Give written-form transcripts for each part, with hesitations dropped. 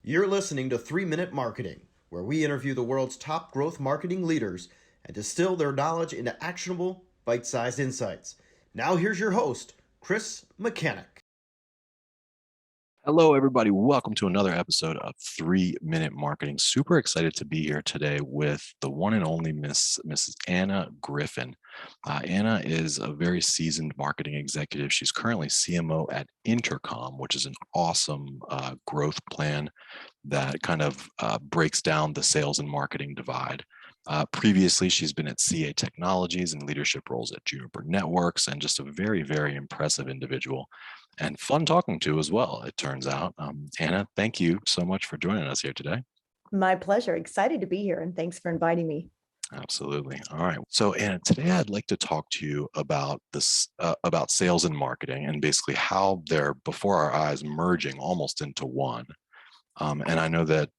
You're listening to 3 Minute Marketing, where we interview the world's top growth marketing leaders and distill their knowledge into actionable, bite-sized insights. Now here's your host, Chris Mechanic. Hello, everybody. Welcome to another episode of 3 Minute Marketing. Super excited to be here today with the one and only Mrs. Anna Griffin. Anna is a very seasoned marketing executive. She's currently CMO at Intercom, which is an awesome growth plan that kind of breaks down the sales and marketing divide. Previously, she's been at CA Technologies and leadership roles at Juniper Networks, and just a very, very impressive individual and fun talking to as well, it turns out. Anna, thank you so much for joining us here today. My pleasure. Excited to be here, and thanks for inviting me. Absolutely. All right. So, Anna, today I'd like to talk to you about this, about sales and marketing, and basically how they're before our eyes merging almost into one. And I know that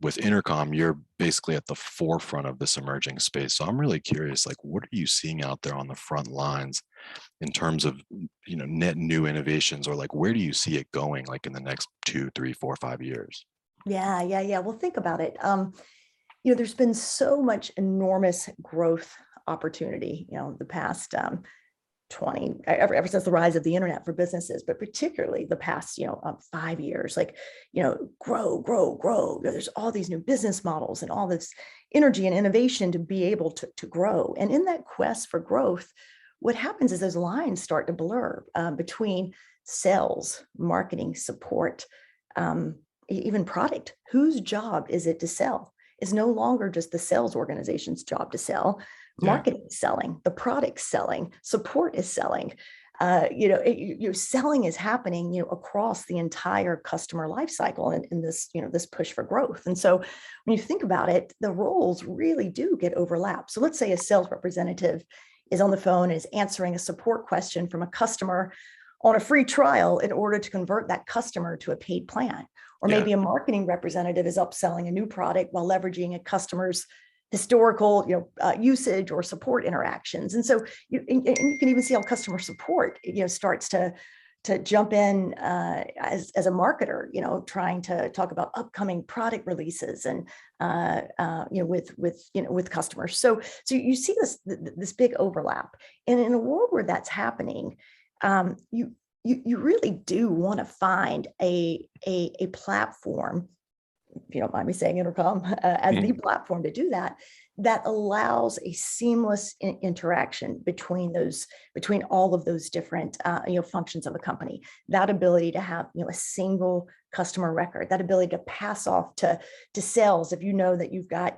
with Intercom, you're basically at the forefront of this emerging space. So I'm really curious, like, what are you seeing out there on the front lines in terms of, net new innovations, or like, where do you see it going, like in the next 2, 3, 4, 5 years? Yeah. Well, think about it. There's been so much enormous growth opportunity, the past 20, ever since the rise of the internet for businesses, but particularly the past, 5 years, grow. There's all these new business models and all this energy and innovation to be able to grow. And in that quest for growth, what happens is those lines start to blur between sales, marketing, support, even product. Whose job is it to sell? Is no longer just the sales organization's job to sell. Marketing is selling, the product selling, support is selling. Selling is happening, across the entire customer life cycle in this, this push for growth. And so when you think about it, the roles really do get overlapped. So let's say a sales representative is on the phone and is answering a support question from a customer on a free trial in order to convert that customer to a paid plan. Or maybe a marketing representative is upselling a new product while leveraging a customer's historical, usage or support interactions. And so you can even see how customer support, starts to jump in as a marketer, trying to talk about upcoming product releases and with customers. So you see this big overlap, and in a world where that's happening, you really do want to find a platform, if you don't mind me saying Intercom, as the platform to do that allows a seamless interaction between all of those different functions of a company. That ability to have a single customer record, that ability to pass off to sales if you know that you've got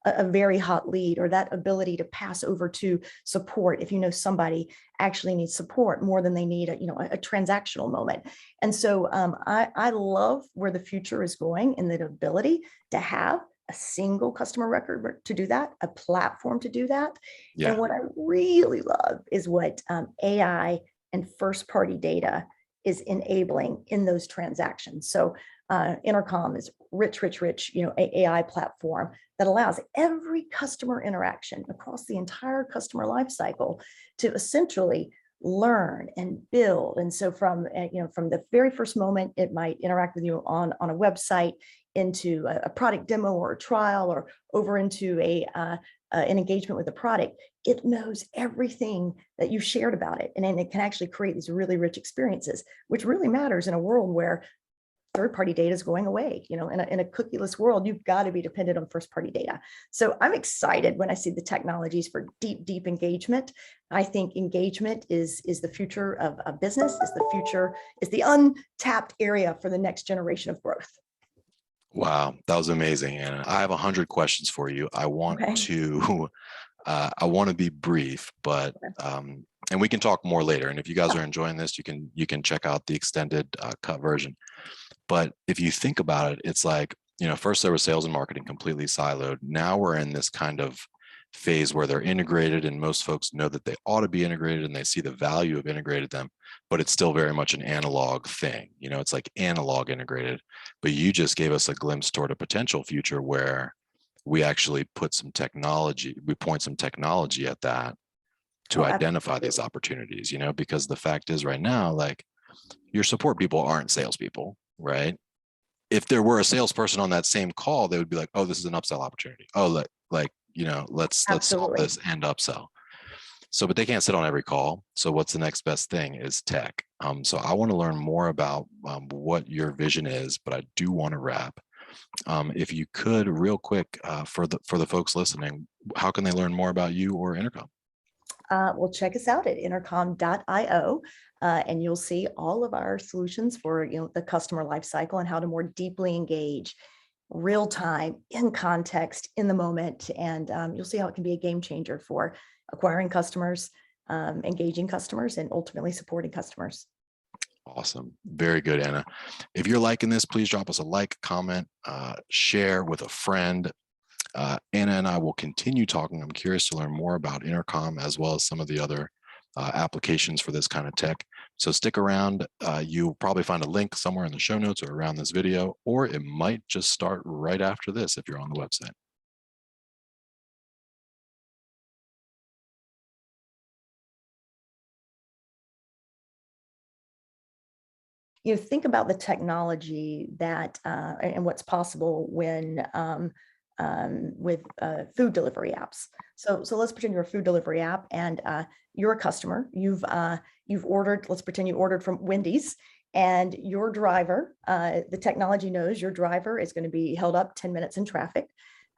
a very hot lead, or that ability to pass over to support if you know somebody actually needs support more than they need a transactional moment. And so I love where the future is going, in the ability to have a single customer record to do that, a platform to do that. Yeah. And what I really love is what AI and first-party data is enabling in those transactions. So Intercom is rich, AI platform that allows every customer interaction across the entire customer lifecycle to essentially learn and build. And so from the very first moment it might interact with you on a website, into a product demo or a trial, or over into an engagement with the product, it knows everything that you shared about it. And then it can actually create these really rich experiences, which really matters in a world where third-party data is going away. In a cookieless world, you've got to be dependent on first-party data. So I'm excited when I see the technologies for deep engagement. I think engagement is the future of business, is the untapped area for the next generation of growth. Wow, that was amazing, Anna. I have 100 questions for you. I want to be brief, but and we can talk more later. And if you guys are enjoying this, you can check out the extended cut version. But if you think about it, it's like, first there was sales and marketing completely siloed. Now we're in this kind of phase where they're integrated, and most folks know that they ought to be integrated and they see the value of integrated them, but it's still very much an analog thing. It's like analog integrated, but you just gave us a glimpse toward a potential future where we actually point some technology at that to identify these opportunities, because the fact is right now, like, your support people aren't salespeople, right? if there were a salesperson on that same call, they would be like, oh, this is an upsell opportunity. Oh, let's solve this and upsell. So, but they can't sit on every call. So what's the next best thing is tech. So I want to learn more about what your vision is, but I do want to wrap. If you could real quick, for the folks listening, how can they learn more about you or Intercom? Well, check us out at intercom.io, and you'll see all of our solutions for the customer lifecycle and how to more deeply engage real time, in context, in the moment. And you'll see how it can be a game changer for acquiring customers, engaging customers, and ultimately supporting customers. Awesome. Very good, Anna. If you're liking this, please drop us a like, comment, share with a friend. Anna and I will continue talking. I'm curious to learn more about Intercom as well as some of the other applications for this kind of tech. So stick around. You'll probably find a link somewhere in the show notes or around this video, or it might just start right after this if you're on the website. Think about the technology that and what's possible when with food delivery apps. So let's pretend you're a food delivery app and you're a customer. You've ordered. Let's pretend you ordered from Wendy's, and your driver. The technology knows your driver is going to be held up 10 minutes in traffic.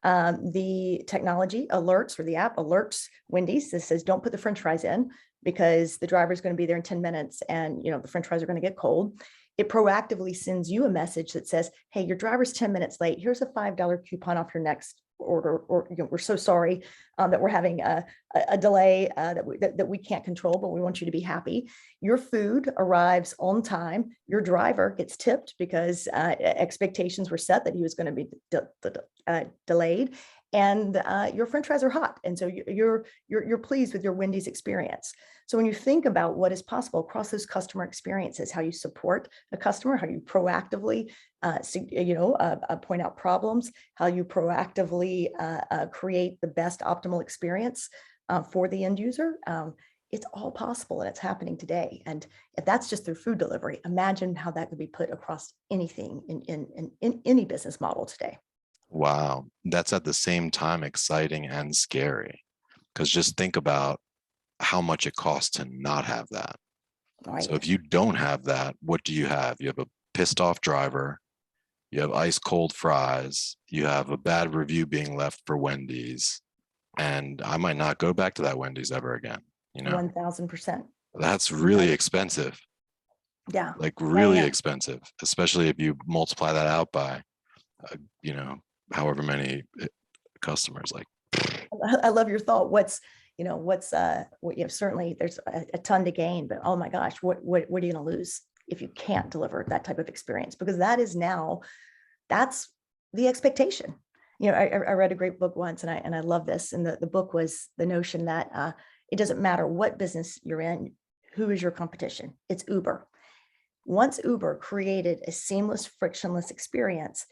The technology alerts, or the app alerts Wendy's. This says, don't put the French fries in because the driver is going to be there in 10 minutes and the French fries are going to get cold. It proactively sends you a message that says, hey, your driver's 10 minutes late. Here's a $5 coupon off your next order. Or we're so sorry that we're having a delay that we can't control, but we want you to be happy. Your food arrives on time. Your driver gets tipped because expectations were set that he was going to be delayed. And your French fries are hot, and so you're pleased with your Wendy's experience. So when you think about what is possible across those customer experiences, how you support a customer, how you proactively point out problems, how you proactively create the best optimal experience for the end user, it's all possible, and it's happening today. And if that's just through food delivery, imagine how that could be put across anything in any business model today. Wow, that's at the same time exciting and scary, because just think about how much it costs to not have that. Right. So if you don't have that, what do you have? You have a pissed off driver, you have ice cold fries, you have a bad review being left for Wendy's, and I might not go back to that Wendy's ever again. 1,000%. That's really expensive. Yeah. Like really expensive, especially if you multiply that out by, however many customers. Like, I love your thought. Certainly there's a ton to gain, but oh my gosh, what are you going to lose if you can't deliver that type of experience? Because that's the expectation. I read a great book once, and I love this. And the book was the notion that it doesn't matter what business you're in, who is your competition? It's Uber. Once Uber created a seamless, frictionless experience,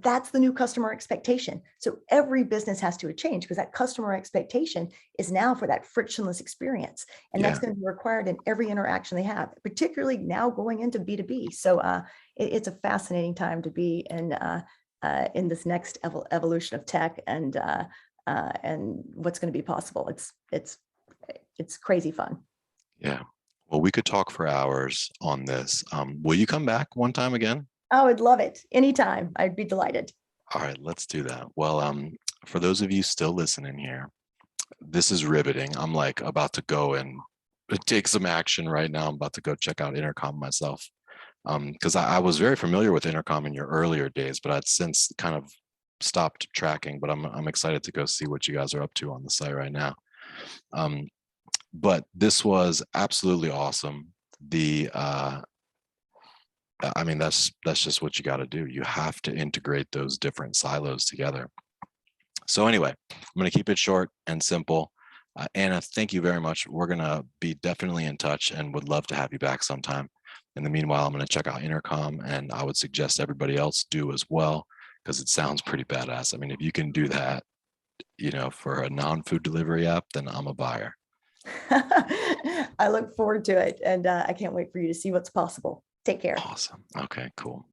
that's the new customer expectation. So every business has to change, because that customer expectation is now for that frictionless experience. And that's going to be required in every interaction they have, particularly now going into B2B. So it's a fascinating time to be in this next evolution of tech and what's going to be possible. It's crazy fun. Yeah. Well, we could talk for hours on this. Will you come back one time again? I would love it. Anytime. I'd be delighted. All right, let's do that. Well, for those of you still listening here, this is riveting. I'm like about to go and take some action right now. I'm about to go check out Intercom myself. Because I was very familiar with Intercom in your earlier days, but I'd since kind of stopped tracking. But I'm excited to go see what you guys are up to on the site right now. But this was absolutely awesome. That's just what you got to do. You have to integrate those different silos together. So anyway, I'm going to keep it short and simple. Anna, thank you very much. We're going to be definitely in touch and would love to have you back sometime. In the meanwhile, I'm going to check out Intercom, and I would suggest everybody else do as well, because it sounds pretty badass. I mean, if you can do that, for a non-food delivery app, then I'm a buyer. I look forward to it, and I can't wait for you to see what's possible. Take care. Awesome. Okay, cool.